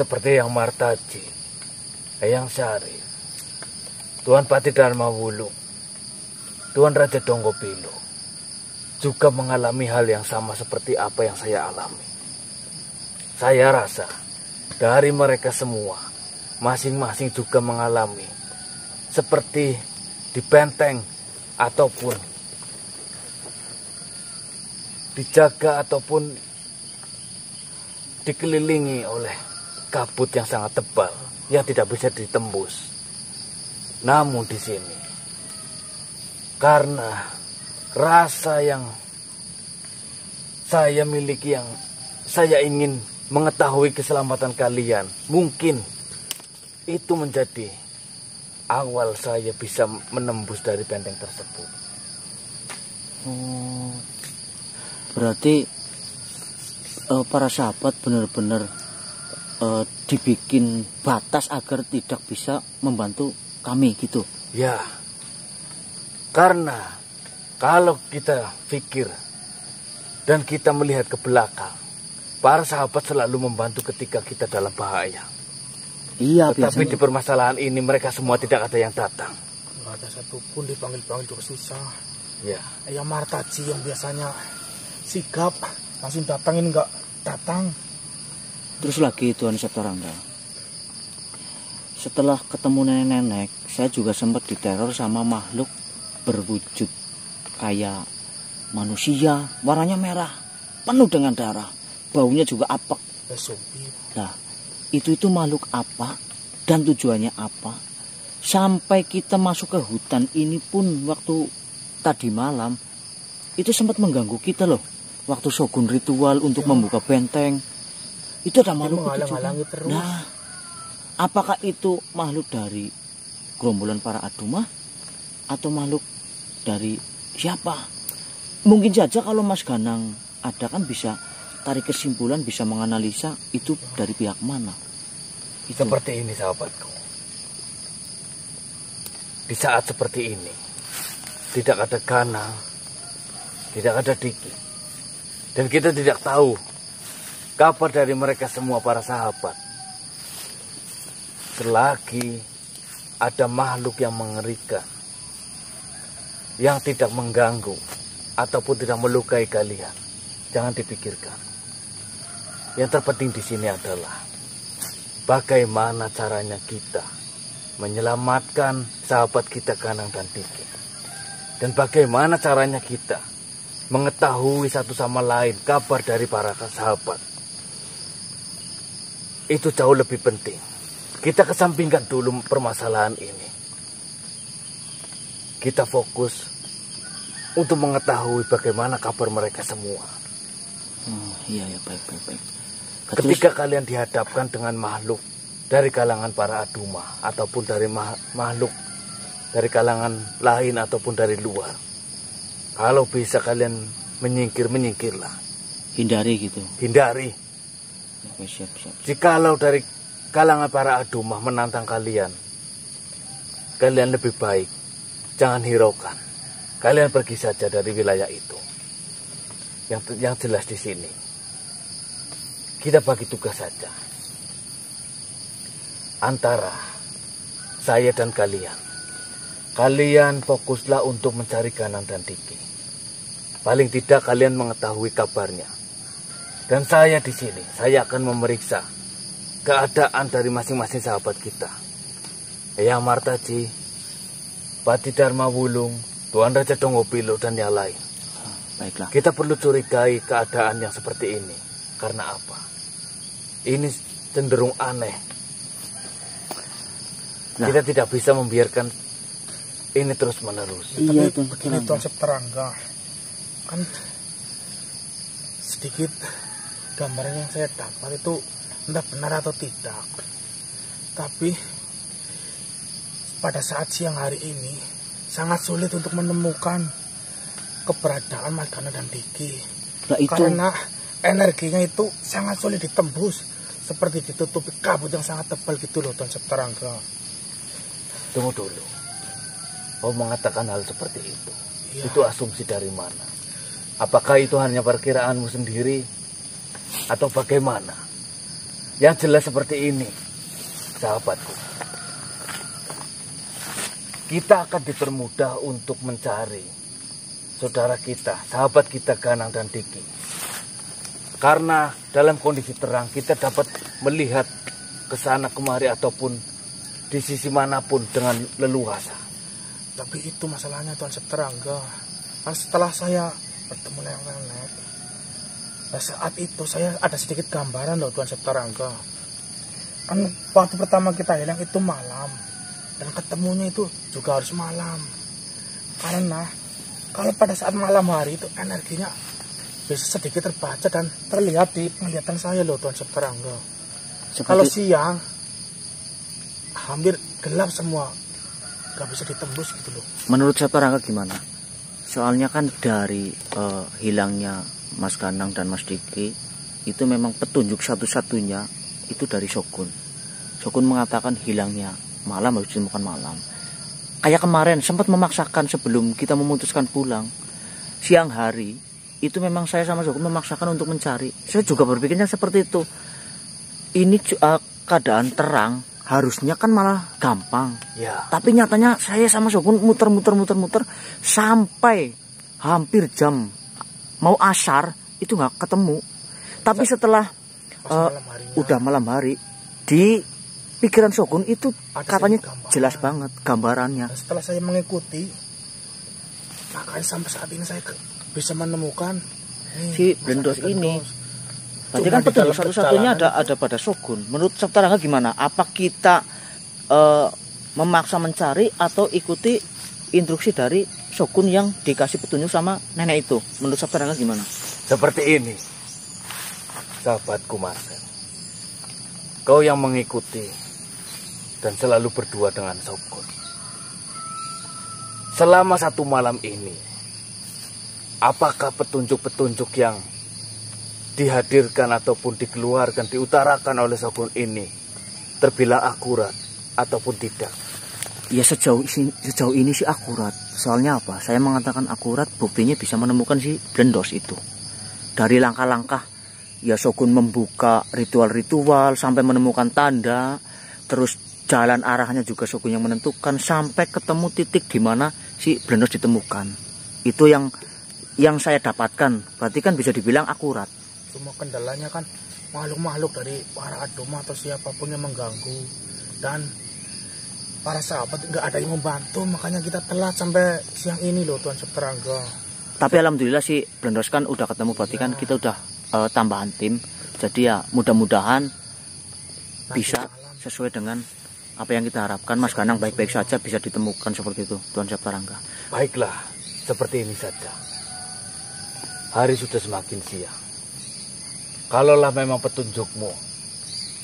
seperti yang Martaji, Eyang Syarif, Tuan Pati Dharma Wulung, Tuan Raja Donggopilo juga mengalami hal yang sama seperti apa yang saya alami. Saya rasa dari mereka semua masing-masing juga mengalami seperti di benteng ataupun dijaga ataupun dikelilingi oleh kabut yang sangat tebal yang tidak bisa ditembus. Namun di sini, karena rasa yang saya miliki, yang saya ingin mengetahui keselamatan kalian, mungkin itu menjadi awal saya bisa menembus dari benteng tersebut. Berarti para sahabat benar-benar dibikin batas agar tidak bisa membantu kami gitu. Ya, karena kalau kita pikir dan kita melihat ke belakang, para sahabat selalu membantu ketika kita dalam bahaya. Iya, tetapi di permasalahan ini mereka semua tidak ada yang datang. Nggak ada satupun dipanggil-panggil juga susah. Ya. Eyang Martaji yang biasanya sigap langsung datangin nggak datang. Terus lagi Tuan Septarangga, setelah ketemu nenek-nenek, saya juga sempat diteror sama makhluk berwujud kayak manusia, warnanya merah, penuh dengan darah, baunya juga apek. Nah, itu makhluk apa dan tujuannya apa? Sampai kita masuk ke hutan ini pun waktu tadi malam itu sempat mengganggu kita loh. Waktu Shogun ritual untuk membuka benteng, itu ada makhluk itu juga. Terus. Nah, apakah itu makhluk dari gerombolan para Aduma atau makhluk dari siapa? Mungkin saja kalau Mas Ganang ada kan bisa tarik kesimpulan, bisa menganalisa itu dari pihak mana. Itu. Seperti ini sahabatku. Di saat seperti ini, tidak ada Ganang, tidak ada Diki, dan kita tidak tahu kabar dari mereka semua para sahabat. Selagi ada makhluk yang mengerikan, yang tidak mengganggu ataupun tidak melukai kalian, jangan dipikirkan. Yang terpenting di sini adalah bagaimana caranya kita menyelamatkan sahabat kita Ganang dan Diki, dan bagaimana caranya kita mengetahui satu sama lain kabar dari para sahabat. Itu jauh lebih penting. Kita kesampingkan dulu permasalahan ini. Kita fokus untuk mengetahui bagaimana kabar mereka semua. Iya, baik. Ketika kalian dihadapkan dengan makhluk dari kalangan para Aduma ataupun dari makhluk dari kalangan lain ataupun dari luar, kalau bisa kalian menyingkirlah. Hindari gitu. Hindari. Oke, siap. Jikalau dari kalangan para Aduma menantang kalian lebih baik jangan hiraukan. Kalian pergi saja dari wilayah itu. Yang jelas di sini, kita bagi tugas saja antara saya dan kalian. Kalian fokuslah untuk mencari Ganang dan Diki. Paling tidak kalian mengetahui kabarnya. Dan saya di sini, saya akan memeriksa keadaan dari masing-masing sahabat kita. Eyang Martaji, Pati Dharma Wulung, Tuan Raja Donggopilo, dan yang lain. Baiklah. Kita perlu curigai keadaan yang seperti ini. Karena apa? Ini cenderung aneh. Nah, kita tidak bisa membiarkan ini terus menerus. Iya, tapi begini Tuan Septarangga, kan sedikit gambaran yang saya dapat itu entah benar atau tidak, tapi pada saat siang hari ini sangat sulit untuk menemukan keberadaan Mas Ganang dan Diki. Nah, itu... Karena energinya itu sangat sulit ditembus, seperti ditutupi kabut yang sangat tebal gitu loh Tuan Septarangga. Tunggu dulu. Kau mengatakan hal seperti itu. Ya. Itu asumsi dari mana? Apakah itu hanya perkiraanmu sendiri? Atau bagaimana? Yang jelas seperti ini, sahabatku. Kita akan dipermudah untuk mencari saudara kita, sahabat kita Ganang dan Diki. Karena dalam kondisi terang kita dapat melihat ke sana kemari ataupun di sisi manapun dengan leluasa. Tapi itu masalahnya Tuan Septerangga. Kan setelah saya bertemu nenek, saat itu saya ada sedikit gambaran loh Tuan Septerangga. Kan waktu pertama kita hilang itu malam, dan ketemunya itu juga harus malam. Karena kalau pada saat malam hari itu energinya bisa sedikit terbaca dan terlihat di penglihatan saya loh Tuan Septerangga. Kalau siang hampir gelap semua, gak bisa ditembus gitu loh. Menurut Septerangga gimana? Soalnya kan dari hilangnya Mas Ganang dan Mas Diki itu memang petunjuk satu-satunya itu dari Shogun. Shogun mengatakan hilangnya malam harus ditemukan malam. Kayak kemarin sempat memaksakan sebelum kita memutuskan pulang siang hari itu memang saya sama Shogun memaksakan untuk mencari. Saya juga berpikirnya seperti itu. Ini keadaan terang harusnya kan malah gampang. Ya. Tapi nyatanya saya sama Shogun muter sampai hampir jam mau asar itu nggak ketemu. Tapi setelah udah malam hari di pikiran Shogun itu katanya jelas banget gambarannya. Dan setelah saya mengikuti, makanya sampai saat ini saya bisa menemukan si Blendos ini. Berarti kan petunjuk satu-satunya ada pada Shogun. Menurut Septerangga gimana? Apa kita memaksa mencari atau ikuti instruksi dari Shogun yang dikasih petunjuk sama nenek itu? Menurut Septerangga gimana? Seperti ini, sahabatku Marcel. Kau yang mengikuti dan selalu berdua dengan Shogun. Selama satu malam ini, apakah petunjuk-petunjuk yang dihadirkan ataupun dikeluarkan, diutarakan oleh Shogun ini terbilang akurat ataupun tidak? Ya sejauh ini sih akurat. Soalnya apa? Saya mengatakan akurat, buktinya bisa menemukan si Blendos itu. Dari langkah-langkah, ya Shogun membuka ritual-ritual sampai menemukan tanda, terus jalan arahnya juga Shogun yang menentukan sampai ketemu titik di mana si Blendos ditemukan. Itu yang saya dapatkan. Berarti kan bisa dibilang akurat. Cuma kendalanya kan makhluk-makhluk dari para adoma atau siapapun yang mengganggu, dan para sahabat nggak ada yang membantu, makanya kita telat sampai siang ini loh Tuan Septerangga. Tapi alhamdulillah si Blendos kan udah ketemu, berarti kan kita udah tambahan tim. Jadi ya mudah-mudahan bisa sesuai dengan apa yang kita harapkan. Mas Ganang baik-baik saja bisa ditemukan seperti itu Tuan Septerangga. Baiklah, seperti ini saja. Hari sudah semakin siang. Kalaulah memang petunjukmu,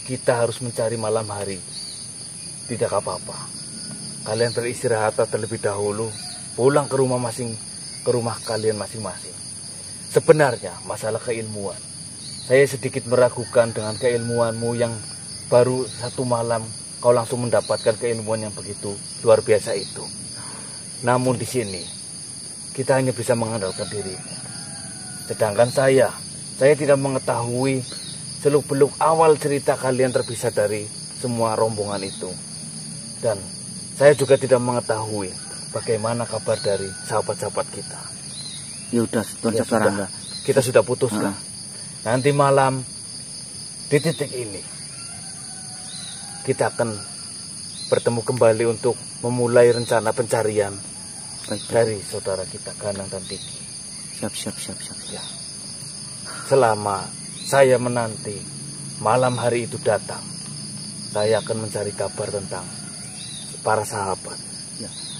kita harus mencari malam hari. Tidak apa-apa. Kalian beristirahat terlebih dahulu, pulang ke rumah kalian masing-masing. Sebenarnya masalah keilmuan, saya sedikit meragukan dengan keilmuanmu yang baru satu malam kau langsung mendapatkan keilmuan yang begitu luar biasa itu. Namun di sini kita hanya bisa mengandalkan dirimu. Sedangkan saya tidak mengetahui seluk-beluk awal cerita kalian terpisah dari semua rombongan itu. Dan saya juga tidak mengetahui bagaimana kabar dari sahabat-sahabat kita. Ya udah Tuan Septerangga, kita sudah putuskan. Nanti malam di titik ini kita akan bertemu kembali untuk memulai rencana pencarian dari saudara kita Ganang dan Diki. Siap. Ya. Selama saya menanti malam hari itu datang, saya akan mencari kabar tentang para sahabat.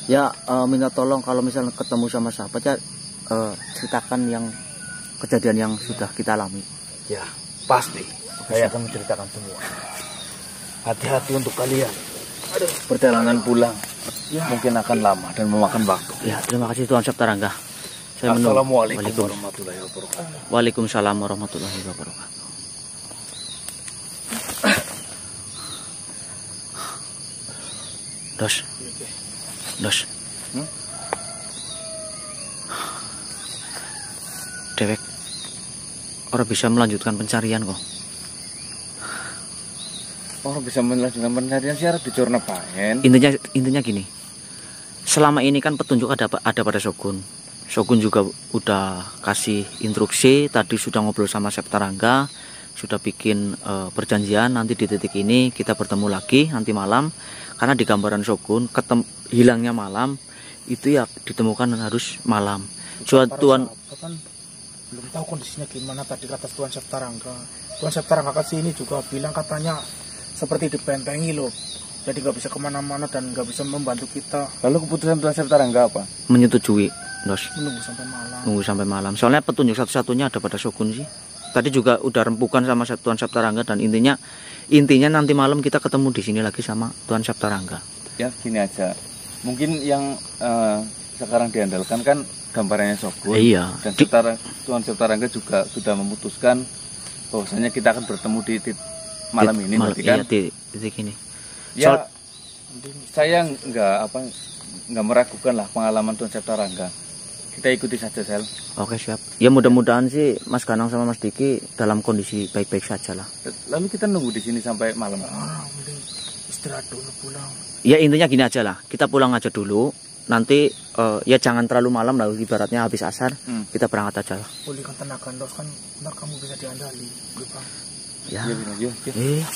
Ya minta tolong kalau misalnya ketemu sama sahabat ya ceritakan yang kejadian yang sudah kita alami. Ya pasti. Saya akan menceritakan semua. Hati-hati untuk kalian. Perjalanan pulang mungkin akan lama dan memakan waktu. Ya terima kasih Tuan Septerangga. Assalamualaikum warahmatullahi wabarakatuh. Waalaikumsalam warahmatullahi wabarakatuh. Dos. Dewek, orang bisa melanjutkan pencarian kok. orang bisa melanjutkan pencarian sih harus dicorna pahen. Intinya gini. Selama ini kan petunjuk ada pada Shogun. Shogun juga udah kasih instruksi, tadi sudah ngobrol sama Septarangga, sudah bikin perjanjian nanti di titik ini kita bertemu lagi nanti malam. Karena di gambaran Shogun hilangnya malam itu ya ditemukan harus malam. Tuan kan belum tahu kondisinya gimana, tadi kata Tuan Septarangga. Tuan Septarangga ke sini juga bilang katanya seperti dibentengi loh. Jadi nggak bisa kemana-mana dan nggak bisa membantu kita. Lalu keputusan Tuan Septarangga apa? Menyetujui, Dos. Menunggu sampai malam. Nunggu sampai malam. Soalnya petunjuk satu-satunya ada pada Shogun sih. Tadi juga udah rempukan sama Tuan Septarangga dan intinya nanti malam kita ketemu di sini lagi sama Tuan Septarangga. Ya gini aja. Mungkin yang sekarang diandalkan kan gambarannya Shogun. Iya. Dan Tuan Septarangga juga sudah memutuskan bahwasanya kita akan bertemu di malam ini, berarti kan? Iya, titik ini. Ya, saya nggak meragukan lah pengalaman Tuan Septarangga. Kita ikuti saja, Sel. Oke, siap. Ya mudah-mudahan sih Mas Ganang sama Mas Diki dalam kondisi baik-baik saja lah. Lalu kita nunggu di sini sampai malam. Mending istirahat dulu pulang. Ya intinya gini aja lah. Kita pulang aja dulu. Nanti ya jangan terlalu malam lah. Ibaratnya habis asar kita berangkat aja lah. Pulihkan tenaga Dos, kan ntar kamu bisa diandali, Bang. Ya. Yuk. Iya.